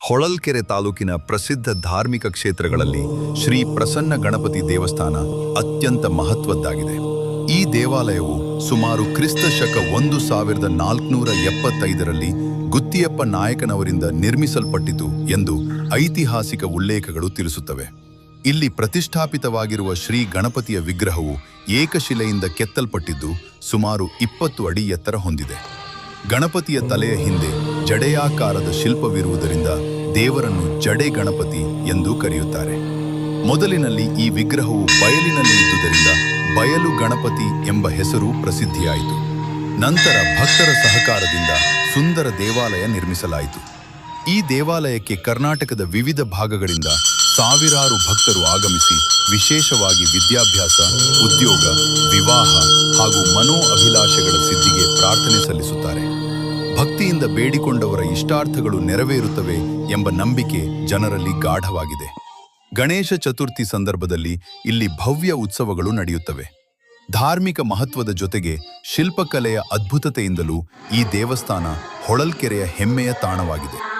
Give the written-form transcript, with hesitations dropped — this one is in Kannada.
ಹೊಳಲ್ಕೆರೆ ತಾಲೂಕಿನ ಪ್ರಸಿದ್ಧ ಧಾರ್ಮಿಕ ಕ್ಷೇತ್ರಗಳಲ್ಲಿ ಶ್ರೀ ಪ್ರಸನ್ನ ಗಣಪತಿ ದೇವಸ್ಥಾನ ಅತ್ಯಂತ ಮಹತ್ವದ್ದಾಗಿದೆ. ಈ ದೇವಾಲಯವು ಸುಮಾರು ಕ್ರಿಸ್ತ ಶಕ 1475ರಲ್ಲಿ ಗುತ್ತಿಯಪ್ಪ ನಾಯಕನವರಿಂದ ನಿರ್ಮಿಸಲ್ಪಟ್ಟಿತು ಎಂದು ಐತಿಹಾಸಿಕ ಉಲ್ಲೇಖಗಳು ತಿಳಿಸುತ್ತವೆ. ಇಲ್ಲಿ ಪ್ರತಿಷ್ಠಾಪಿತವಾಗಿರುವ ಶ್ರೀ ಗಣಪತಿಯ ವಿಗ್ರಹವು ಏಕಶಿಲೆಯಿಂದ ಕೆತ್ತಲ್ಪಟ್ಟಿದ್ದು ಸುಮಾರು 20 ಅಡಿ ಎತ್ತರ ಹೊಂದಿದೆ. ಗಣಪತಿಯ ತಲೆಯ ಹಿಂದೆ ಜಡೆಯಾಕಾರದ ಶಿಲ್ಪವಿರುವುದರಿಂದ ದೇವರನ್ನು ಜಡೆ ಗಣಪತಿ ಎಂದು ಕರೆಯುತ್ತಾರೆ. ಮೊದಲಿನಲ್ಲಿ ಈ ವಿಗ್ರಹವು ಬಯಲಿನಲ್ಲಿ ಇದ್ದುದರಿಂದ ಬಯಲು ಗಣಪತಿ ಎಂಬ ಹೆಸರು ಪ್ರಸಿದ್ಧಿಯಾಯಿತು. ನಂತರ ಭಕ್ತರ ಸಹಕಾರದಿಂದ ಸುಂದರ ದೇವಾಲಯ ನಿರ್ಮಿಸಲಾಯಿತು. ಈ ದೇವಾಲಯಕ್ಕೆ ಕರ್ನಾಟಕದ ವಿವಿಧ ಭಾಗಗಳಿಂದ ಸಾವಿರಾರು ಭಕ್ತರು ಆಗಮಿಸಿ ವಿಶೇಷವಾಗಿ ವಿದ್ಯಾಭ್ಯಾಸ, ಉದ್ಯೋಗ, ವಿವಾಹ ಹಾಗೂ ಅಭಿಲಾಷೆಗಳ ಸಿದ್ಧಿಗೆ ಪ್ರಾರ್ಥನೆ ಸಲ್ಲಿಸುತ್ತಾರೆ. ಭಕ್ತಿಯಿಂದ ಬೇಡಿಕೊಂಡವರ ಇಷ್ಟಾರ್ಥಗಳು ನೆರವೇರುತ್ತವೆ ಎಂಬ ನಂಬಿಕೆ ಜನರಲ್ಲಿ ಗಾಢವಾಗಿದೆ. ಗಣೇಶ ಚತುರ್ಥಿ ಸಂದರ್ಭದಲ್ಲಿ ಇಲ್ಲಿ ಭವ್ಯ ಉತ್ಸವಗಳು ನಡೆಯುತ್ತವೆ. ಧಾರ್ಮಿಕ ಮಹತ್ವದ ಜೊತೆಗೆ ಶಿಲ್ಪಕಲೆಯ ಅದ್ಭುತತೆಯಿಂದಲೂ ಈ ದೇವಸ್ಥಾನ ಹೊಳಲ್ಕೆರೆಯ ಹೆಮ್ಮೆಯ ತಾಣವಾಗಿದೆ.